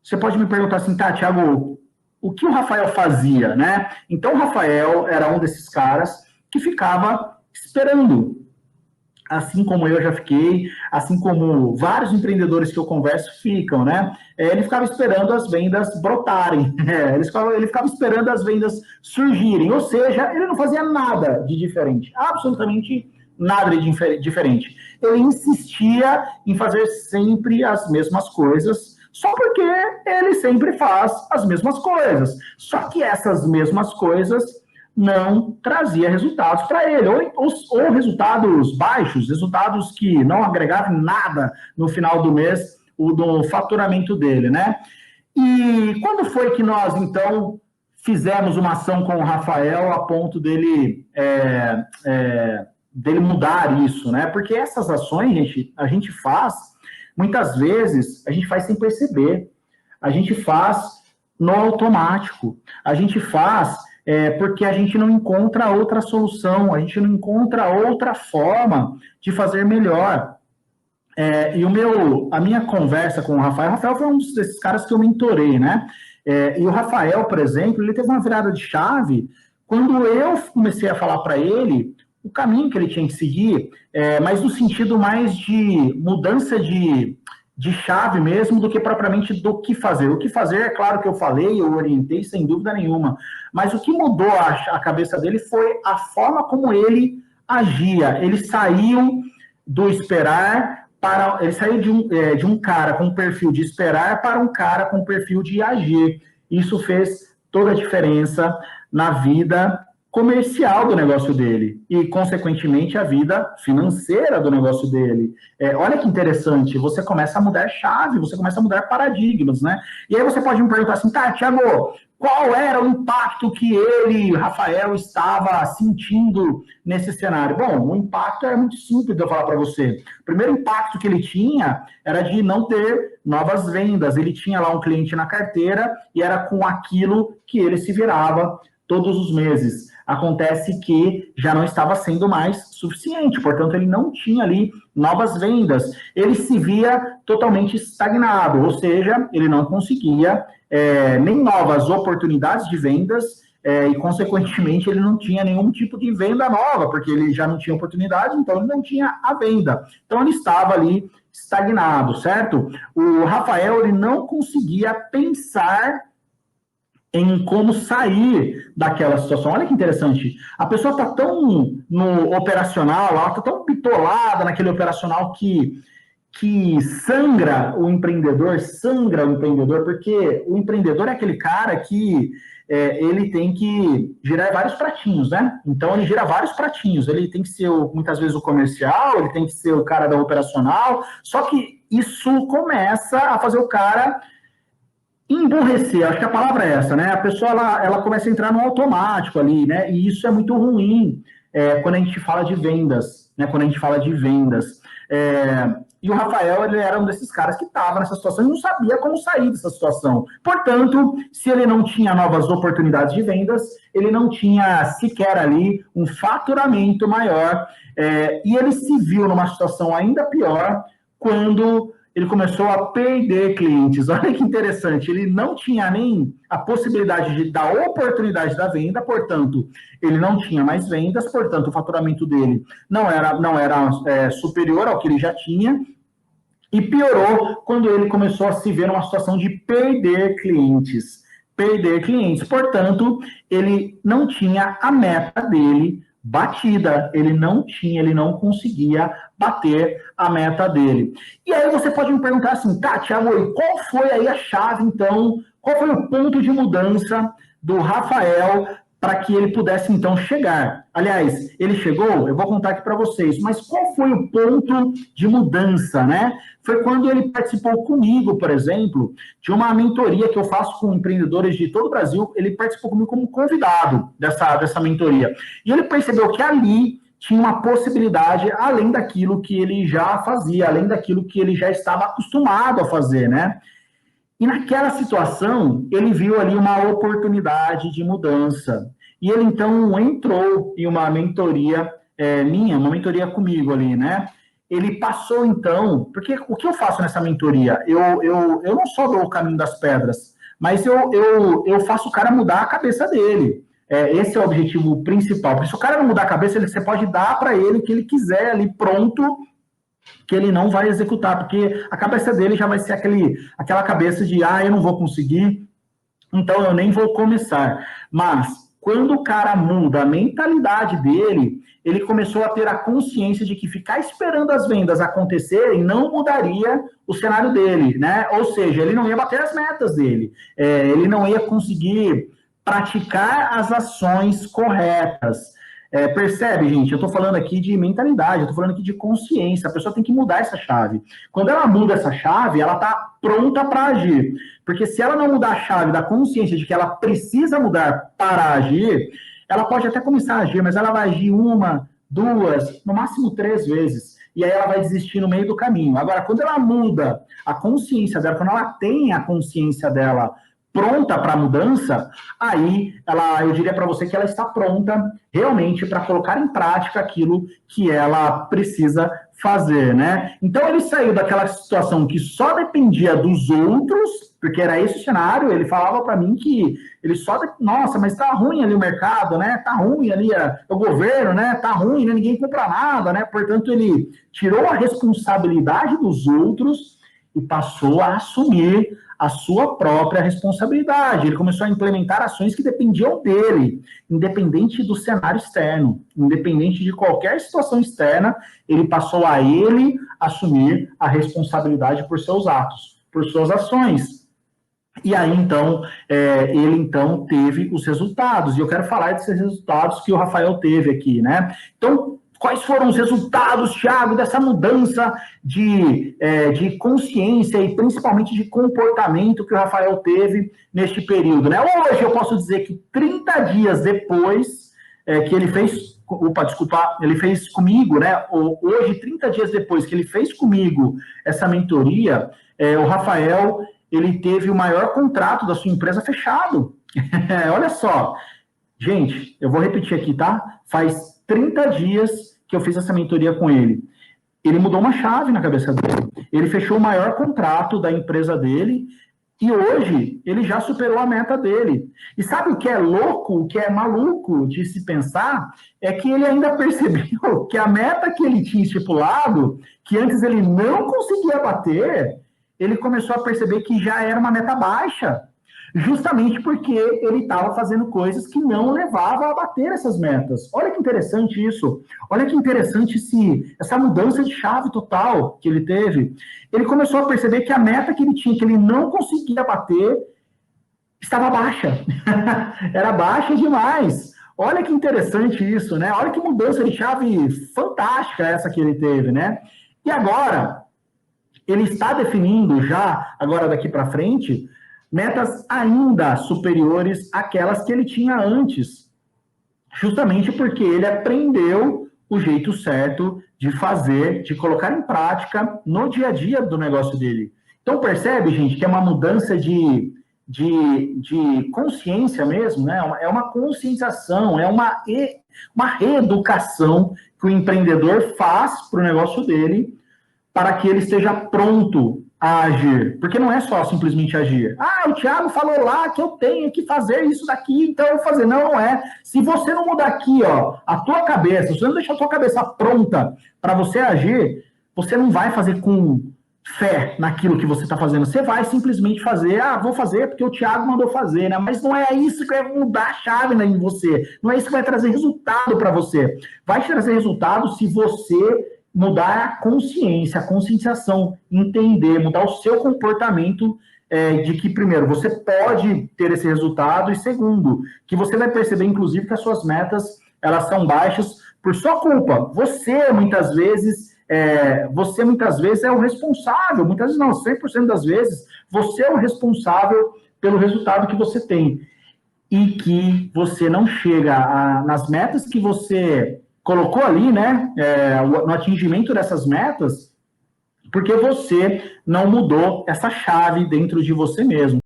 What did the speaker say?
Você pode me perguntar assim, tá, Thiago, o que o Rafael fazia, né? Então, o Rafael era um desses caras que ficava esperando, assim como eu já fiquei, assim como vários empreendedores que eu converso ficam, né? Ele ficava esperando as vendas brotarem, ele ficava esperando as vendas surgirem, ou seja, ele não fazia nada de diferente, absolutamente nada de diferente. Ele insistia em fazer sempre as mesmas coisas, só porque ele sempre faz as mesmas coisas. Só que essas mesmas coisas não trazia resultados para ele, ou resultados baixos, resultados que não agregavam nada no final do mês, do faturamento dele, né? E quando foi que nós, então, fizemos uma ação com o Rafael a ponto dele mudar isso, né? Porque essas ações, a gente faz, muitas vezes, a gente faz sem perceber, a gente faz no automático, a gente faz porque a gente não encontra outra solução, a gente não encontra outra forma de fazer melhor. E a minha conversa com o Rafael foi um desses caras que eu mentorei, né? E o Rafael, por exemplo, ele teve uma virada de chave quando eu comecei a falar para ele o caminho que ele tinha que seguir, mas no sentido mais de mudança de chave mesmo, do que propriamente do que fazer. O que fazer, é claro que eu falei, eu orientei sem dúvida nenhuma, mas o que mudou a cabeça dele foi a forma como ele agia. Ele saiu do esperar ele saiu de um cara com perfil de esperar para um cara com perfil de agir. Isso fez toda a diferença na vida comercial do negócio dele e, consequentemente, a vida financeira do negócio dele. Olha que interessante, você começa a mudar chave, você começa a mudar paradigmas, né? E aí você pode me perguntar assim, tá, Thiago, qual era o impacto que ele, Rafael, estava sentindo nesse cenário? Bom, o impacto é muito simples de eu falar para você. O primeiro impacto que ele tinha era de não ter novas vendas. Ele tinha lá um cliente na carteira e era com aquilo que ele se virava todos os meses. Acontece que já não estava sendo mais suficiente, portanto, ele não tinha ali novas vendas. Ele se via totalmente estagnado, ou seja, ele não conseguia nem novas oportunidades de vendas e, consequentemente, ele não tinha nenhum tipo de venda nova, porque ele já não tinha oportunidade, então ele não tinha a venda. Então, ele estava ali estagnado, certo? O Rafael, ele não conseguia pensar em como sair daquela situação. Olha que interessante. A pessoa está tão no operacional, ela está tão bitolada naquele operacional que sangra o empreendedor, porque o empreendedor é aquele cara que ele tem que girar vários pratinhos, né? Então, ele gira vários pratinhos. Ele tem que ser, muitas vezes, o comercial, ele tem que ser o cara da operacional, só que isso começa a fazer o cara emburrecer, acho que a palavra é essa, né? A pessoa, ela começa a entrar no automático ali, né? E isso é muito ruim quando a gente fala de vendas, né? E o Rafael, ele era um desses caras que estava nessa situação e não sabia como sair dessa situação. Portanto, se ele não tinha novas oportunidades de vendas, ele não tinha sequer ali um faturamento maior, e ele se viu numa situação ainda pior quando ele começou a perder clientes. Olha que interessante, ele não tinha nem a possibilidade da oportunidade da venda, portanto, ele não tinha mais vendas, portanto, o faturamento dele não era superior ao que ele já tinha, e piorou quando ele começou a se ver numa situação de perder clientes. Portanto, ele não tinha a meta dele batida, ele não conseguia bater a meta dele. E aí você pode me perguntar assim, tá, Thiago, qual foi aí a chave, então, qual foi o ponto de mudança do Rafael para que ele pudesse, então, chegar? Aliás, ele chegou, eu vou contar aqui para vocês, mas qual foi o ponto de mudança, né? Foi quando ele participou comigo, por exemplo, de uma mentoria que eu faço com empreendedores de todo o Brasil. Ele participou comigo como convidado dessa mentoria. E ele percebeu que ali tinha uma possibilidade além daquilo que ele já fazia, além daquilo que ele já estava acostumado a fazer, né? E naquela situação, ele viu ali uma oportunidade de mudança. E ele, então, entrou em uma mentoria uma mentoria comigo ali, né? ele passou, então, porque o que eu faço nessa mentoria? Eu não só dou o caminho das pedras, mas eu faço o cara mudar a cabeça dele. Esse é o objetivo principal. Porque se o cara não mudar a cabeça, você pode dar para ele o que ele quiser ali pronto, que ele não vai executar, porque a cabeça dele já vai ser aquela cabeça de, eu não vou conseguir, então eu nem vou começar. Mas, quando o cara muda a mentalidade dele, ele começou a ter a consciência de que ficar esperando as vendas acontecerem não mudaria o cenário dele, né? Ou seja, ele não ia bater as metas dele, ele não ia conseguir praticar as ações corretas. Percebe, gente? Eu estou falando aqui de mentalidade, eu estou falando aqui de consciência. A pessoa tem que mudar essa chave. Quando ela muda essa chave, ela está pronta para agir. Porque se ela não mudar a chave da consciência de que ela precisa mudar para agir, ela pode até começar a agir, mas ela vai agir 1, 2, no máximo 3 vezes. E aí ela vai desistir no meio do caminho. Agora, quando ela muda a consciência dela, quando ela tem a consciência dela pronta para a mudança, aí eu diria para você que ela está pronta realmente para colocar em prática aquilo que ela precisa fazer, né? Então ele saiu daquela situação que só dependia dos outros, porque era esse o cenário. Ele falava para mim que ele nossa, mas tá ruim ali o mercado, né? Tá ruim ali o governo, né? Tá ruim, né? Ninguém compra nada, né? Portanto, ele tirou a responsabilidade dos outros e passou a assumir a sua própria responsabilidade. Ele começou a implementar ações que dependiam dele, independente do cenário externo, independente de qualquer situação externa, ele passou a ele assumir a responsabilidade por seus atos, por suas ações. E aí, então, ele, então, teve os resultados. E eu quero falar desses resultados que o Rafael teve aqui, né? Então, quais foram os resultados, Thiago, dessa mudança de consciência e principalmente de comportamento que o Rafael teve neste período, né? Hoje eu posso dizer que 30 dias depois que ele fez... ele fez comigo, né? Hoje, 30 dias depois que ele fez comigo essa mentoria, o Rafael, ele teve o maior contrato da sua empresa fechado. Olha só. Gente, eu vou repetir aqui, tá? Faz 30 dias que eu fiz essa mentoria com ele. Ele mudou uma chave na cabeça dele. Ele fechou o maior contrato da empresa dele e hoje ele já superou a meta dele. E sabe o que é louco, o que é maluco de se pensar? É que ele ainda percebeu que a meta que ele tinha estipulado, que antes ele não conseguia bater, ele começou a perceber que já era uma meta baixa. Justamente porque ele estava fazendo coisas que não levavam a bater essas metas. Olha que interessante isso. Olha que interessante essa mudança de chave total que ele teve. Ele começou a perceber que a meta que ele tinha, que ele não conseguia bater, estava baixa. Era baixa demais. Olha que interessante isso, né? Olha que mudança de chave fantástica essa que ele teve, né? E agora, ele está definindo já, agora daqui para frente, metas ainda superiores àquelas que ele tinha antes, justamente porque ele aprendeu o jeito certo de fazer, de colocar em prática no dia a dia do negócio dele. Então percebe, gente, que é uma mudança de consciência mesmo, né? É uma conscientização, é uma reeducação que o empreendedor faz para o negócio dele, para que ele esteja pronto a agir, porque não é só simplesmente agir. O Thiago falou lá que eu tenho que fazer isso daqui, então eu vou fazer. Não é. Se você não mudar aqui, a tua cabeça, se você não deixar a tua cabeça pronta para você agir, você não vai fazer com fé naquilo que você está fazendo. Você vai simplesmente fazer, vou fazer porque o Thiago mandou fazer, né? Mas não é isso que vai mudar a chave em você. Não é isso que vai trazer resultado para você. Vai trazer resultado se você mudar a consciência, a conscientização, entender, mudar o seu comportamento de que, primeiro, você pode ter esse resultado e, segundo, que você vai perceber, inclusive, que as suas metas, elas são baixas por sua culpa. Você, muitas vezes, é o responsável, muitas vezes não, 100% das vezes, você é o responsável pelo resultado que você tem e que você não chega nas metas que você colocou ali, né, no atingimento dessas metas, porque você não mudou essa chave dentro de você mesmo.